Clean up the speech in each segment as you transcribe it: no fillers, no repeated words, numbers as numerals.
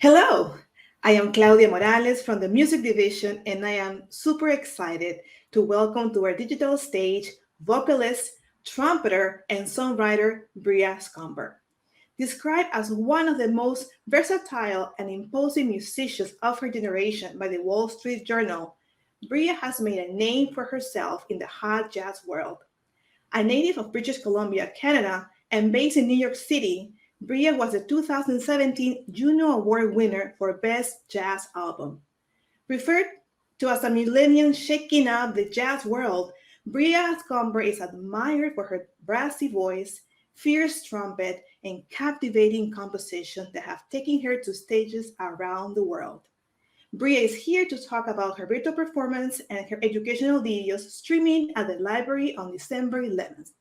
Hello, I am Claudia Morales from the music division, and I am super excited to welcome to our digital stage vocalist, trumpeter, and songwriter Bria Skonberg. Described as one of the most versatile and imposing musicians of her generation by the Wall Street Journal, Bria has made a name for herself in the hot jazz world. A native of British Columbia, Canada, and based in New York City, Bria was the 2017 Juno Award winner for Best Jazz Album. Referred to as a millennium shaking up the jazz world, Bria Skonberg is admired for her brassy voice, fierce trumpet, and captivating composition that have taken her to stages around the world. Bria is here to talk about her virtual performance and her educational videos streaming at the library on December 11th.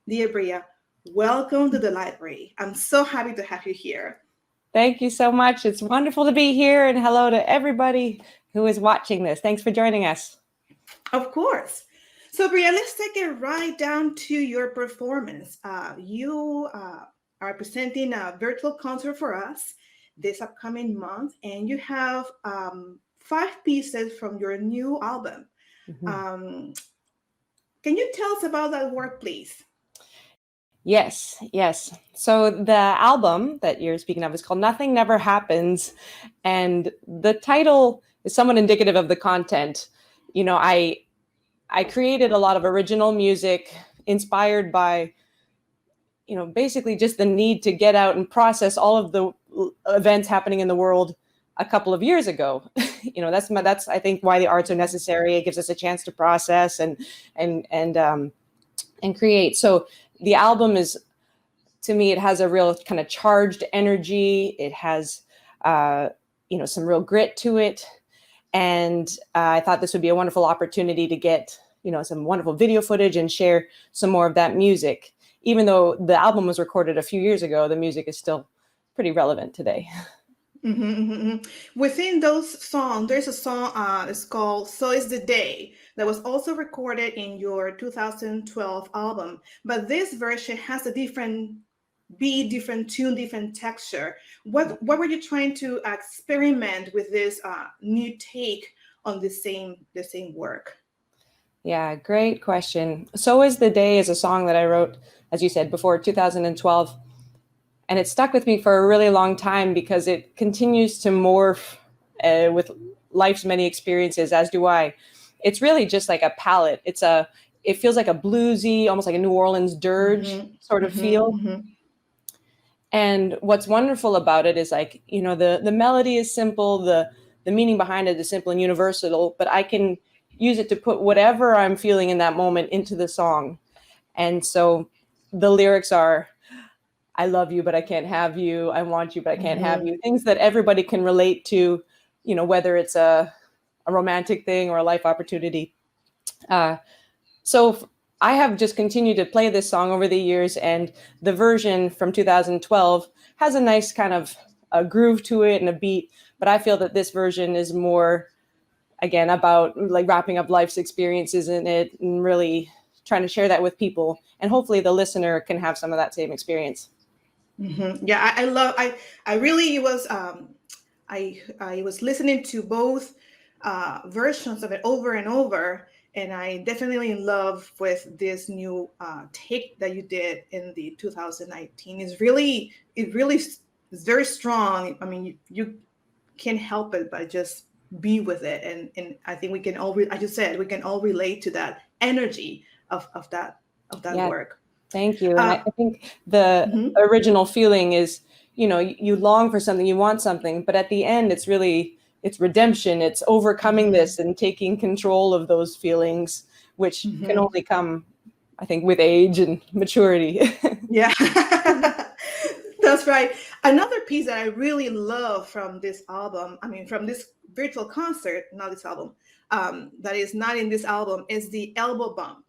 Dear Bria, welcome to the library. I'm so happy to have you here. Thank you so much. It's wonderful to be here, and hello to everybody who is watching this. Thanks for joining us. Of course. So Bria, let's take it right down to your performance. You are presenting a virtual concert for us this upcoming month, and you have 5 pieces from your new album. Mm-hmm. Can you tell us about that work, please? Yes. So the album that you're speaking of is called Nothing Never Happens, and the title is somewhat indicative of the content. You know, I created a lot of original music inspired by, basically just the need to get out and process all of the events happening in the world a couple of years ago. That's I think why the arts are necessary. It gives us a chance to process and create. So the album is, to me, it has a real kind of charged energy. It has some real grit to it, and I thought this would be a wonderful opportunity to get some wonderful video footage and share some more of that music. Even though the album was recorded a few years ago, the music is still pretty relevant today. Within those songs, there's a song it's called So Is the Day that was also recorded in your 2012 album. But this version has a different beat, different tune, different texture. What were you trying to experiment with this new take on the same work? Yeah, great question. So Is the Day is a song that I wrote, as you said, before 2012. And it stuck with me for a really long time because it continues to morph with life's many experiences, as do I. It's really just like a palette. It feels like a bluesy, almost like a New Orleans dirge sort of feel. And what's wonderful about it is the melody is simple, the meaning behind it is simple and universal, but I can use it to put whatever I'm feeling in that moment into the song. And so the lyrics are, I love you, but I can't have you. I want you, but I can't have you. Things that everybody can relate to, whether it's a romantic thing or a life opportunity. So I have just continued to play this song over the years, and the version from 2012 has a nice kind of a groove to it and a beat. But I feel that this version is more, again, about like wrapping up life's experiences in it and really trying to share that with people. And hopefully the listener can have some of that same experience. Yeah, I really was, I was listening to both versions of it over and over, and I definitely in love with this new take that you did in the 2019. It really is very strong. I mean, you can't help it but just be with it, and I think we can all, as you said, we can all relate to that energy of that work. Thank you. And I think the original feeling is, you long for something, you want something, but at the end, it's redemption. It's overcoming this and taking control of those feelings, which can only come, I think, with age and maturity. Yeah, that's right. Another piece that I really love from this album, from this virtual concert, not this album, that is not in this album, is the elbow bump.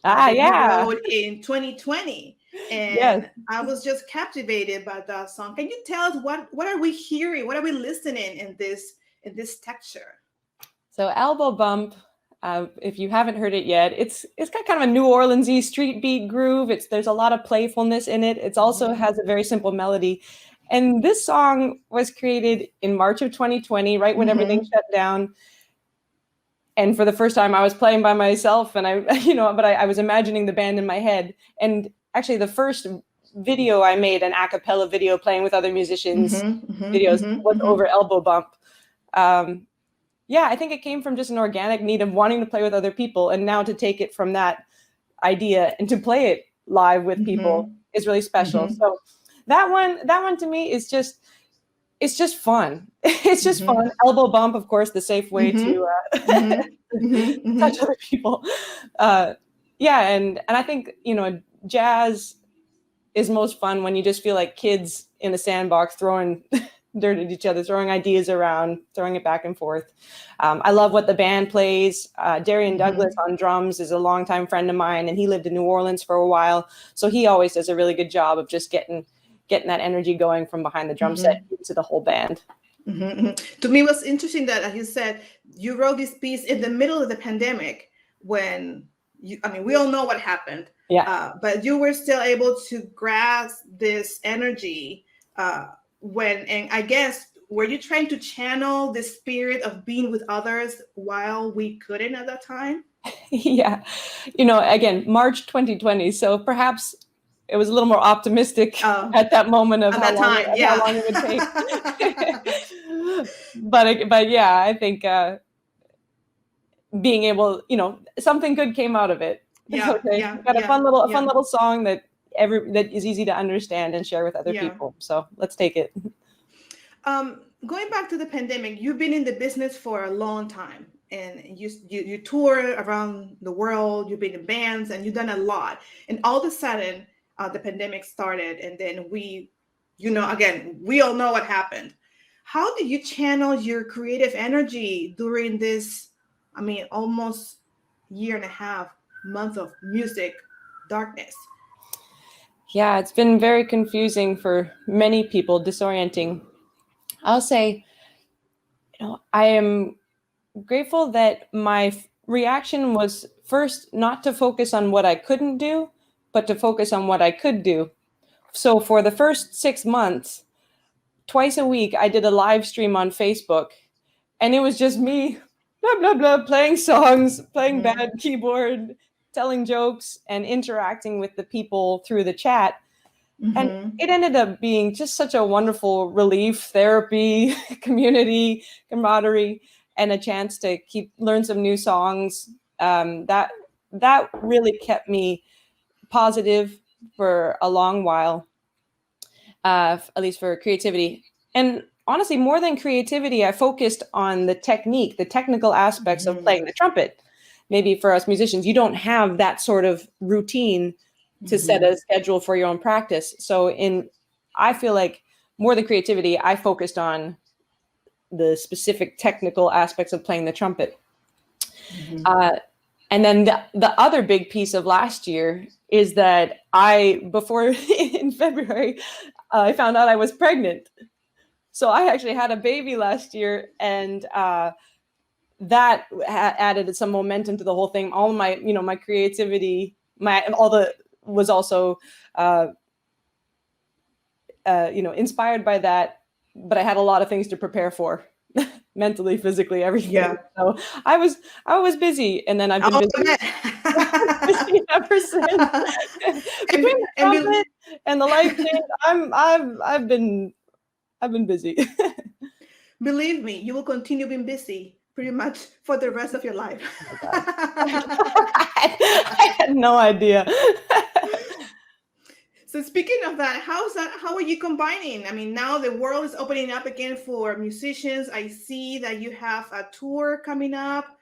Yeah. You wrote in 2020, and yes. I was just captivated by that song. Can you tell us what are we hearing? What are we listening in this texture? So elbow bump, if you haven't heard it yet, it's got kind of a New Orleans-y street beat groove. There's a lot of playfulness in it. It also has a very simple melody, And this song was created in March of 2020, right when everything shut down. And for the first time I was playing by myself, and I was imagining the band in my head. And actually the first video I made, an a cappella video playing with other musicians videos, was over Elbow Bump. I think it came from just an organic need of wanting to play with other people, and now to take it from that idea and to play it live with people is really special. So that one to me is just, it's just fun. It's just fun. Elbow Bump, of course, the safe way to touch other people. And I think, jazz is most fun when you just feel like kids in a sandbox throwing dirt at each other, throwing ideas around, throwing it back and forth. I love what the band plays. Darian Douglas on drums is a longtime friend of mine, and he lived in New Orleans for a while. So he always does a really good job of just getting that energy going from behind the drum set into the whole band. To me, it was interesting that, as you said, you wrote this piece in the middle of the pandemic when we all know what happened. But you were still able to grasp this energy and I guess, were you trying to channel the spirit of being with others while we couldn't at that time? Yeah. Again, March 2020. So perhaps it was a little more optimistic at that moment of how long it would take. But yeah, I think being able, something good came out of it. Got a fun little song that is easy to understand and share with other people. So let's take it. Going back to the pandemic, you've been in the business for a long time, and you tour around the world. You've been in bands, and you've done a lot. And all of a sudden, the pandemic started, and then we all know what happened. How do you channel your creative energy during this, almost year and a half month of music darkness? Yeah, it's been very confusing for many people, disorienting. I'll say, I am grateful that my reaction was first not to focus on what I couldn't do, but to focus on what I could do. So for the first 6 months, twice a week, I did a live stream on Facebook, and it was just me, blah, blah, blah, playing songs, playing bad keyboard, telling jokes, and interacting with the people through the chat. And it ended up being just such a wonderful relief, therapy, community, camaraderie, and a chance to learn some new songs. That really kept me positive for a long while, at least for creativity. And honestly, more than creativity, I focused on the technique, the technical aspects of playing the trumpet. Maybe for us musicians, you don't have that sort of routine to set a schedule for your own practice. So I feel like more than creativity, I focused on the specific technical aspects of playing the trumpet. And then the other big piece of last year is that in February, I found out I was pregnant. So I actually had a baby last year, and that added some momentum to the whole thing. All my, my creativity, was also, inspired by that, but I had a lot of things to prepare for, mentally, physically, everything. Yeah. So I was busy, and then I've been busy ever since. Between the trumpet and the life change, I've been busy. Believe me, you will continue being busy pretty much for the rest of your life. I had no idea. So speaking of that, how are you combining? Now the world is opening up again for musicians. I see that you have a tour coming up.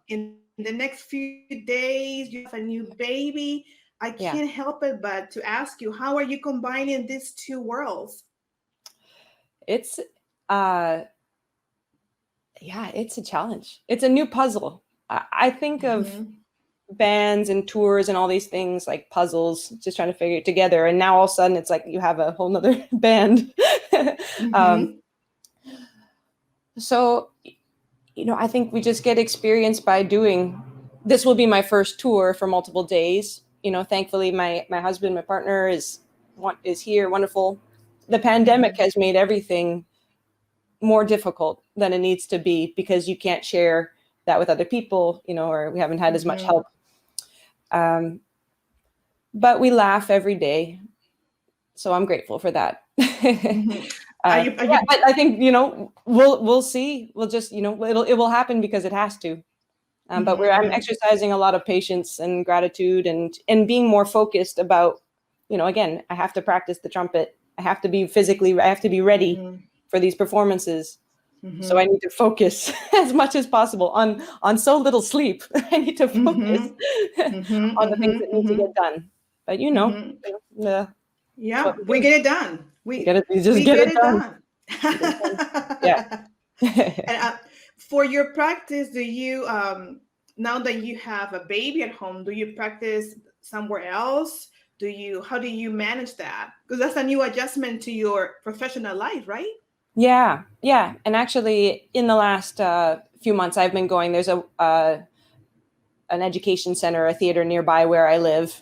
In the next few days, you have a new baby. I can't help it but to ask you, how are you combining these two worlds? It's it's a challenge. It's a new puzzle. I think of bands and tours and all these things like puzzles, just trying to figure it together. And now all of a sudden it's like you have a whole nother band. So, I think we just get experience by doing. This will be my first tour for multiple days. Thankfully my husband, my partner is here, wonderful, the pandemic has made everything more difficult than it needs to be because you can't share that with other people, or we haven't had as much help. But we laugh every day. So I'm grateful for that. But I think, we'll see. We'll just, it will happen because it has to. But I'm exercising a lot of patience and gratitude and being more focused about, again, I have to practice the trumpet. I have to be ready for these performances. So I need to focus as much as possible on so little sleep. I need to focus on the things that need to get dand but we get it done. We get it done. Yeah. And for your practice, do you now that you have a baby at home, do you practice somewhere else? How do you manage that? Because that's a new adjustment to your professional life, right? Yeah. And actually, in the last few months, I've been going. There's an education center, a theater nearby where I live,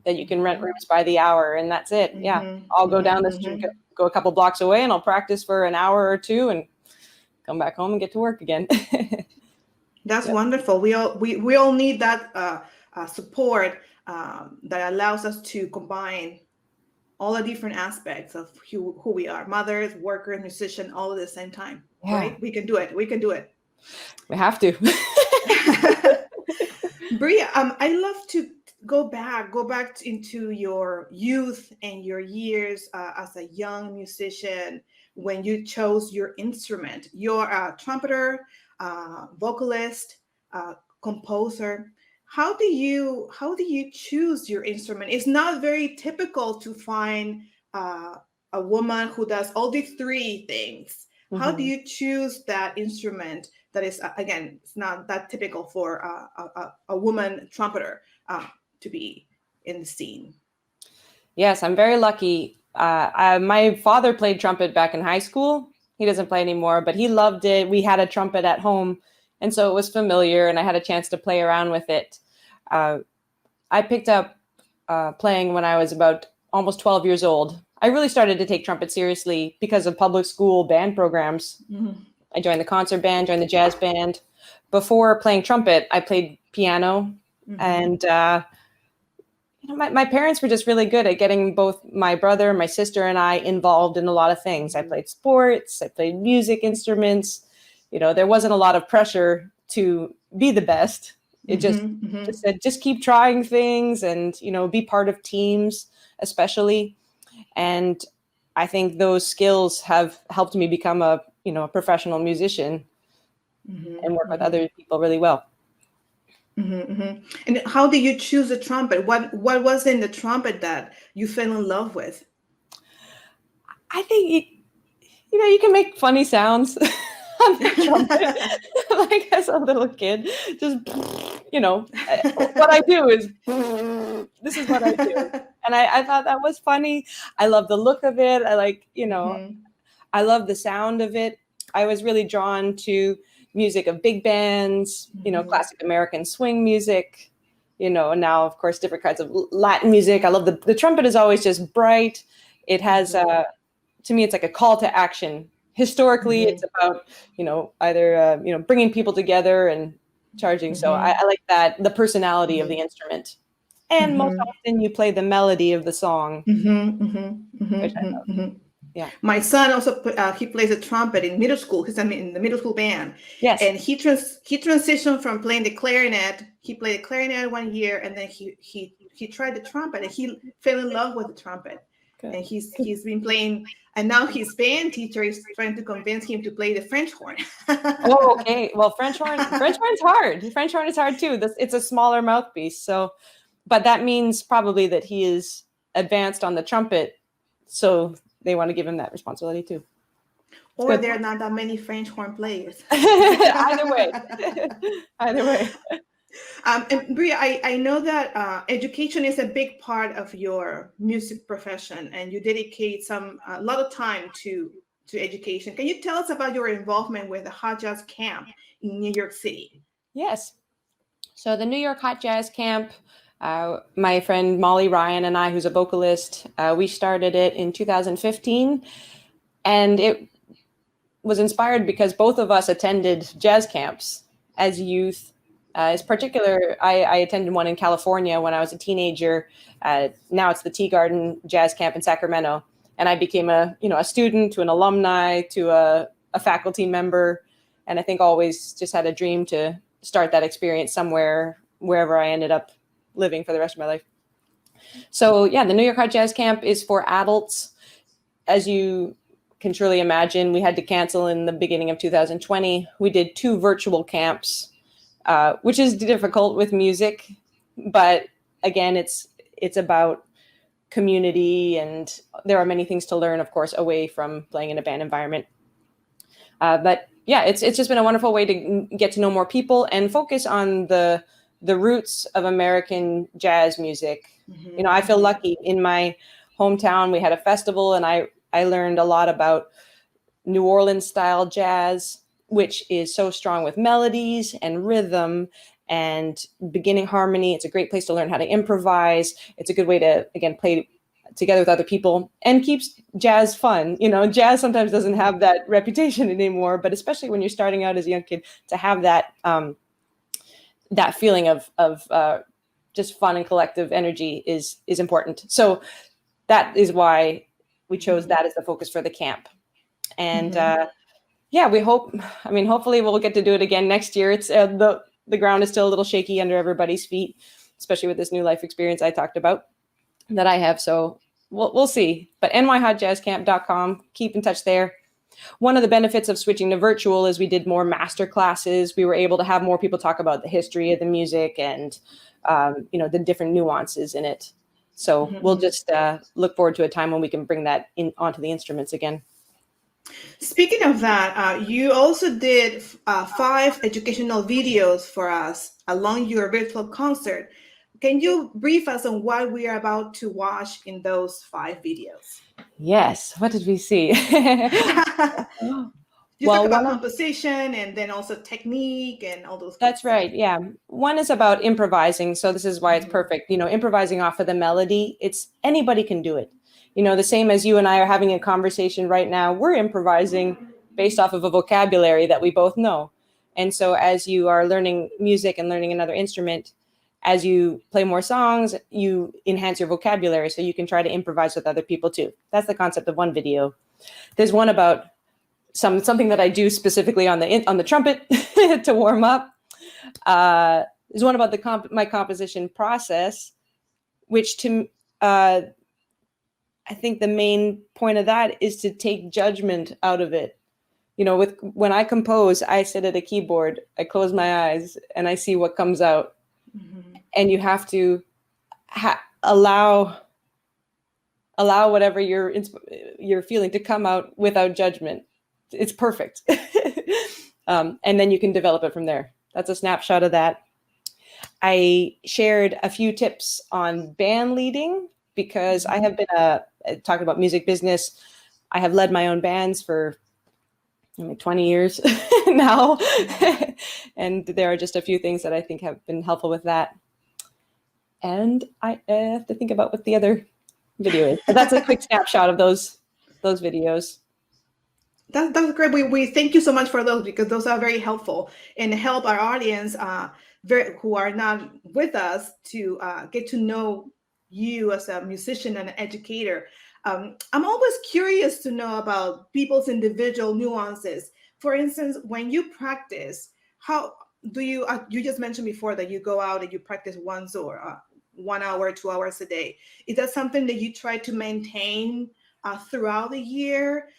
that you can rent rooms by the hour, and that's it. Yeah, I'll go down the street, go a couple blocks away, and I'll practice for an hour or two, and come back home and get to work again. That's wonderful. We all need that support that allows us to combine all the different aspects of who we are: mothers, workers, musicians, all at the same time. Yeah. Right? We can do it. We have to. Bria, I love to go back into your youth and your years as a young musician when you chose your instrument. You're a trumpeter, vocalist, composer. How do you choose your instrument? It's not very typical to find a woman who does all these three things. How do you choose that instrument that is, again, it's not that typical for a woman trumpeter to be in the scene? Yes, I'm very lucky. My father played trumpet back in high school. He doesn't play anymore, but he loved it. We had a trumpet at home, and so it was familiar, and I had a chance to play around with it. I picked up playing when I was about almost 12 years old. I really started to take trumpet seriously because of public school band programs. I joined the concert band, joined the jazz band. Before playing trumpet, I played piano, and my parents were just really good at getting both my brother, my sister, and I involved in a lot of things. I played sports, I played music instruments. There wasn't a lot of pressure to be the best. It just said, just keep trying things and, be part of teams, especially. And I think those skills have helped me become a professional musician and work with other people really well. And how did you choose the trumpet? What was in the trumpet that you fell in love with? I think, you can make funny sounds on the trumpet. Like as a little kid, just, what I do is, this is what I do. And I thought that was funny. I love the look of it. I like, I love the sound of it. I was really drawn to music of big bands, classic American swing music, now, of course, different kinds of Latin music. I love the trumpet is always just bright. It has, to me, it's like a call to action. Historically, it's about, either, bringing people together and charging. So I like that, the personality of the instrument. And most often you play the melody of the song. Which I love. Yeah. My son also he plays the trumpet in middle school because I'm in the middle school band. Yes. And he transitioned from playing the clarinet. He played the clarinet 1 year, and then he tried the trumpet, and he fell in love with the trumpet. Good. And he's been playing, and now his band teacher is trying to convince him to play the French horn. Oh, okay. Well, French horn's hard. French horn is hard too. It's a smaller mouthpiece, so. But that means probably that he is advanced on the trumpet, so they want to give him that responsibility too. Or there are not that many French horn players. Either way. And Bria, I know that education is a big part of your music profession, and you dedicate a lot of time to education. Can you tell us about your involvement with the Hot Jazz Camp in New York City? Yes. So the New York Hot Jazz Camp My friend Molly Ryan and I, who's a vocalist, we started it in 2015, and it was inspired because both of us attended jazz camps as youth. As particular, I attended one in California when I was a teenager. Now it's the Tea Garden Jazz Camp in Sacramento, and I became a student to an alumni to a faculty member, and I think always just had a dream to start that experience somewhere, wherever I ended up living for the rest of my life. So yeah, the New York Hot Jazz Camp is for adults. As you can surely imagine, we had to cancel in the beginning of 2020. We did 2 virtual camps, which is difficult with music, but again, it's about community, and there are many things to learn, of course, away from playing in a band environment. But yeah, it's just been a wonderful way to get to know more people and focus on the roots of American jazz music. Mm-hmm. I feel lucky. In my hometown, we had a festival, and I learned a lot about New Orleans style jazz, which is so strong with melodies and rhythm and beginning harmony. It's a great place to learn how to improvise. It's a good way to, again, play together with other people and keeps jazz fun. Jazz sometimes doesn't have that reputation anymore, but especially when you're starting out as a young kid, to have that that feeling of just fun and collective energy is important. So that is why we chose that as the focus for the camp. And yeah, we hope, hopefully we'll get to do it again next year. It's the ground is still a little shaky under everybody's feet, especially with this new life experience I talked about that I have. So we'll see. But nyhotjazzcamp.com, keep in touch there. One of the benefits of switching to virtual is we did more master classes. We were able to have more people talk about the history of the music and, the different nuances in it. So we'll just look forward to a time when we can bring that in onto the instruments again. Speaking of that, you also did 5 educational videos for us along your virtual concert. Can you brief us on what we are about to watch in those 5 videos? Yes. What did we see? You talk about composition and then also technique and all those. That's right. Yeah. One is about improvising. So this is why it's perfect. Improvising off of the melody. Anybody can do it. The same as you and I are having a conversation right now, we're improvising based off of a vocabulary that we both know. And so as you are learning music and learning another instrument, as you play more songs, you enhance your vocabulary so you can try to improvise with other people too. That's the concept of one video. There's one about something that I do specifically on the trumpet to warm up. There's one about my composition process, which I think the main point of that is to take judgment out of it. When I compose, I sit at a keyboard, I close my eyes, and I see what comes out. Mm-hmm. And you have to allow whatever you're feeling to come out without judgment. It's perfect. And then you can develop it from there. That's a snapshot of that. I shared a few tips on band leading because I have been talking about music business. I have led my own bands for 20 years now. And there are just a few things that I think have been helpful with that. And I have to think about what the other video is. But that's a quick snapshot of those videos. That's great. We thank you so much for those because those are very helpful and help our audience who are not with us to get to know you as a musician and an educator. I'm always curious to know about people's individual nuances. For instance, when you practice, how do you just mentioned before that you go out and you practice once or 1 hour, 2 hours a day. Is that something that you try to maintain throughout the year?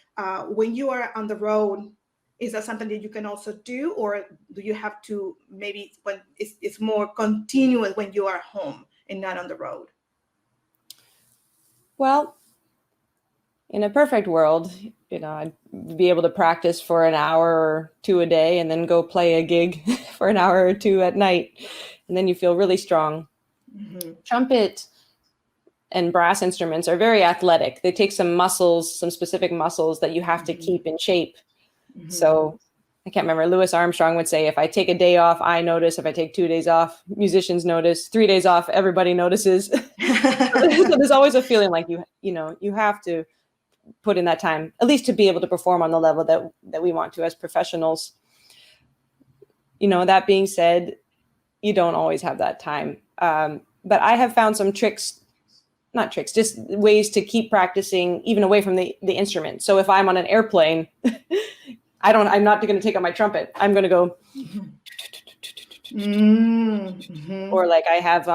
When you are on the road, is that something that you can also do, or do you have to maybe when it's more continuous when you are home and not on the road? Well, in a perfect world, I'd be able to practice for an hour or 2 a day and then go play a gig for an hour or 2 at night. And then you feel really strong. Mm-hmm. Trumpet and brass instruments are very athletic. They take some muscles, some specific muscles that you have to keep in shape. Mm-hmm. So I can't remember, Louis Armstrong would say, if I take a day off, I notice. If I take 2 days off, musicians notice. 3 days off, everybody notices. So there's always a feeling like you have to put in that time, at least to be able to perform on the level that we want to as professionals. That being said, you don't always have that time. But I have found some just ways to keep practicing even away from the instrument. So if I'm on an airplane, I'm not going to take out my trumpet. I'm going to go, or like I have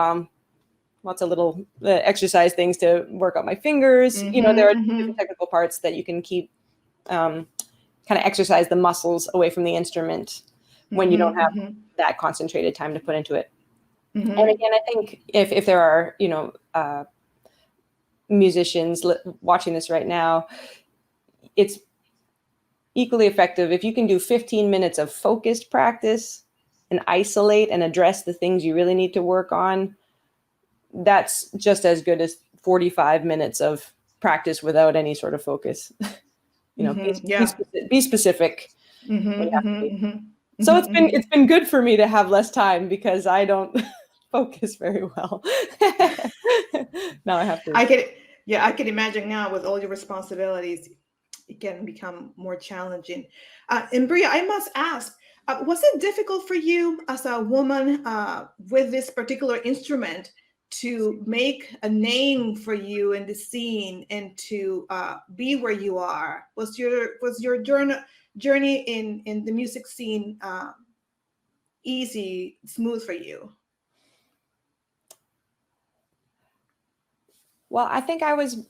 lots of little exercise things to work out my fingers. There are different technical parts that you can keep kind of exercise the muscles away from the instrument when you don't have that concentrated time to put into it. And again, I think if there are, musicians watching this right now, it's equally effective if you can do 15 minutes of focused practice and isolate and address the things you really need to work on. That's just as good as 45 minutes of practice without any sort of focus. Be specific. So it's been good for me to have less time because I don't focus very well. Now I have to. I can imagine now with all your responsibilities, it can become more challenging. And Bria, I must ask, was it difficult for you as a woman with this particular instrument to make a name for you in the scene and to be where you are? Was your journey in the music scene easy, smooth for you? Well, I think I was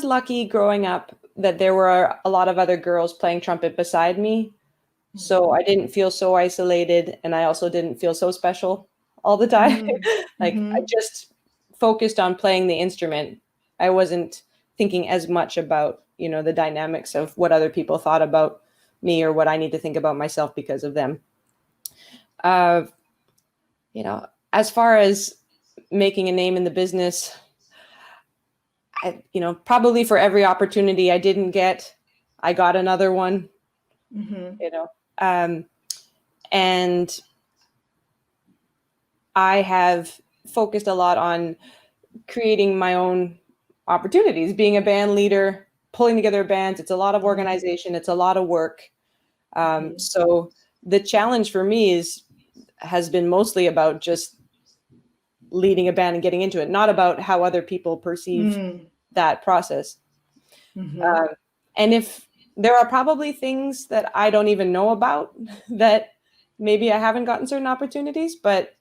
lucky growing up that there were a lot of other girls playing trumpet beside me. So I didn't feel so isolated, and I also didn't feel so special all the time. I just focused on playing the instrument. I wasn't thinking as much about, the dynamics of what other people thought about me or what I need to think about myself because of them. As far as making a name in the business, probably for every opportunity I didn't get, I got another one, and I have focused a lot on creating my own opportunities, being a band leader, pulling together bands. It's a lot of organization. It's a lot of work. So the challenge for me has been mostly about just leading a band and getting into it, not about how other people perceive that process. And if there are probably things that I don't even know about that maybe I haven't gotten certain opportunities, but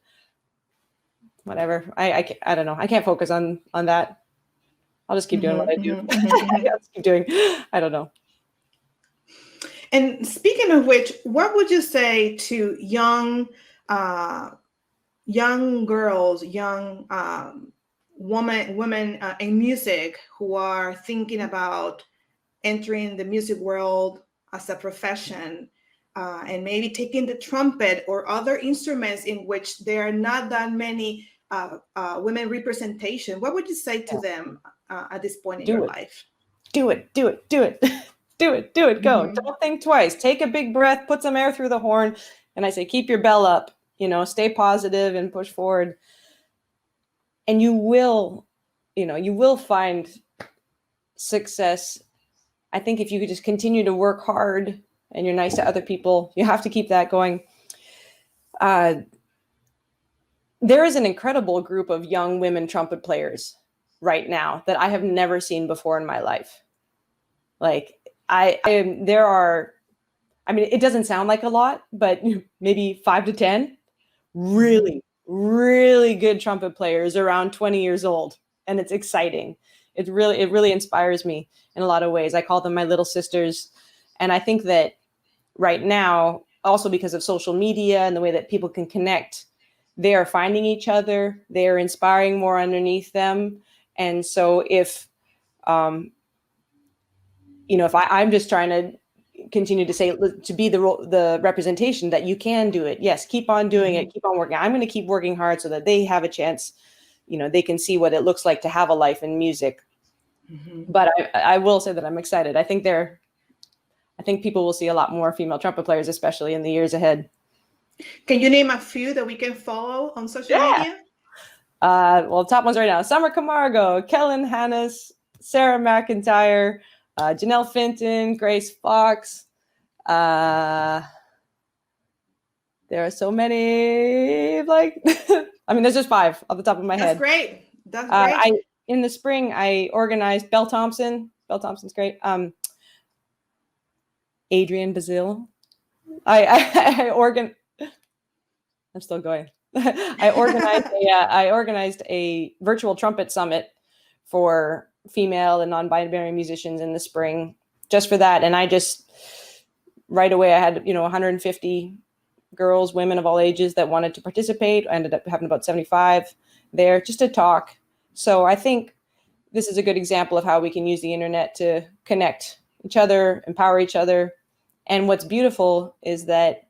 whatever. I don't know. I can't focus on that. I'll just keep doing what I do. I'll just keep doing. I don't know. And speaking of which, what would you say to young girls, young women in music who are thinking about entering the music world as a profession, and maybe taking the trumpet or other instruments in which there are not that many women representation? What would you say to them at this point in your life? Do it. Go. Don't think twice. Take a big breath, put some air through the horn. And I say, keep your bell up, stay positive and push forward. And you will find success. I think if you could just continue to work hard and you're nice to other people, you have to keep that going. There is an incredible group of young women trumpet players right now that I have never seen before in my life. Like it doesn't sound like a lot, but maybe 5 to 10 really, really good trumpet players around 20 years old. And it's exciting. It really inspires me in a lot of ways. I call them my little sisters. And I think that right now, also because of social media and the way that people can connect, they are finding each other. They are inspiring more underneath them. And so if I'm just trying to continue to say, to be the representation that you can do it. Yes, keep on doing it. Keep on working. I'm going to keep working hard so that they have a chance. They can see what it looks like to have a life in music. But I will say that I'm excited. I think I think people will see a lot more female trumpet players, especially in the years ahead. Can you name a few that we can follow on social Yeah. media? Well, top ones right now: Summer Camargo, Kellen Hannes, Sarah McIntyre, Janelle Finton, Grace Fox. There are so many. Like, I mean, there's just 5 off the top of my head. That's great. That's great. In the spring, I organized Belle Thompson. Belle Thompson's great. Adrian Bazil. I'm still going. I organized a virtual trumpet summit for female and non-binary musicians in the spring, just for that. And I just right away I had 150 girls, women of all ages that wanted to participate. I ended up having about 75 there just to talk. So I think this is a good example of how we can use the internet to connect each other, empower each other. And what's beautiful is that,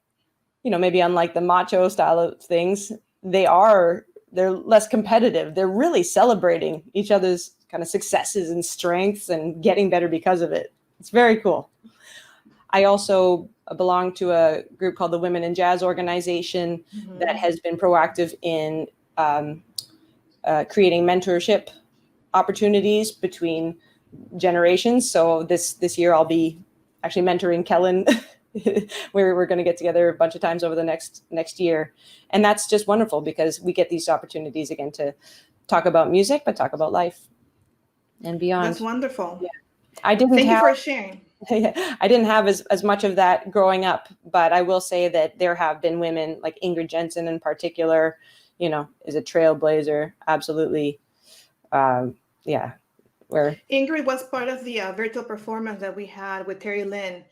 maybe unlike the macho style of things, they're less competitive. They're really celebrating each other's kind of successes and strengths and getting better because of it. It's very cool. I also belong to a group called the Women in Jazz Organization that has been proactive in creating mentorship opportunities between generations. So this year I'll be actually mentoring Kellen. We're going to get together a bunch of times over the next year. And that's just wonderful because we get these opportunities again to talk about music, but talk about life and beyond. That's wonderful. Yeah. Thank you for sharing. I didn't have as much of that growing up, but I will say that there have been women like Ingrid Jensen in particular, is a trailblazer. Absolutely. Where Ingrid was part of the virtual performance that we had with Terry Lynn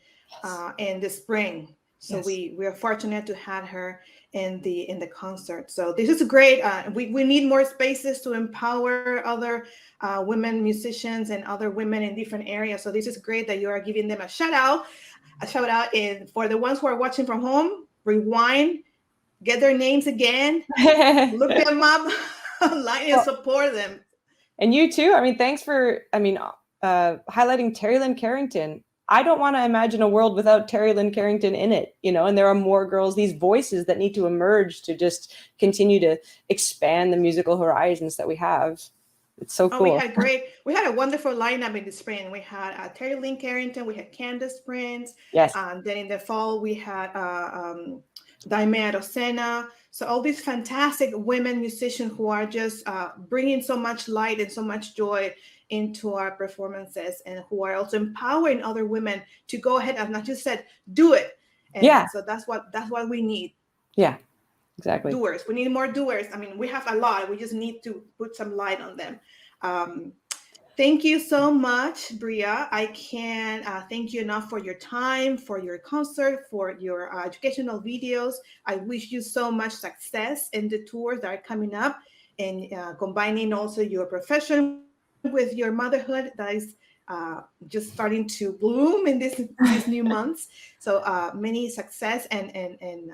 in the spring. So yes. we are fortunate to have her in the concert. So this is great. We need more spaces to empower other women musicians and other women in different areas. So this is great that you are giving them a shout out. And for the ones who are watching from home, rewind, get their names again, look them up online and support them. And you too. I mean, thanks for highlighting Terry Lynn Carrington. I don't want to imagine a world without Terry Lynn Carrington in it, and there are more girls, these voices that need to emerge to just continue to expand the musical horizons that we have. It's so cool. We had a wonderful lineup in the spring. We had Terry Lynn Carrington, we had Candace Prince. Yes. Then in the fall, we had Daimea Rosena. So all these fantastic women musicians who are just bringing so much light and so much joy into our performances, and who are also empowering other women to go ahead and, like you said, do it. And so that's what we need. Yeah, exactly. Doers. We need more doers. I mean, we have a lot. We just need to put some light on them. Thank you so much, Bria. I can't thank you enough for your time, for your concert, for your educational videos. I wish you so much success in the tours that are coming up, and combining also your profession with your motherhood that is just starting to bloom in these new months. So many success and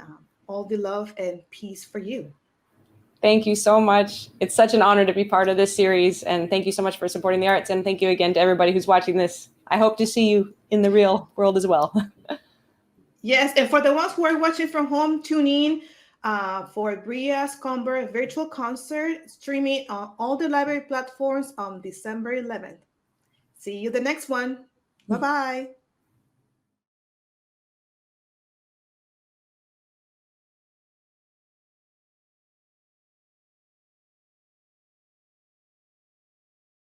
all the love and peace for you. Thank you so much. It's such an honor to be part of this series. And thank you so much for supporting the arts. And thank you again to everybody who's watching this. I hope to see you in the real world as well. Yes. And for the ones who are watching from home, tune in for Bria Skonberg virtual concert, streaming on all the library platforms on December 11th. See you the next one. Bye-bye.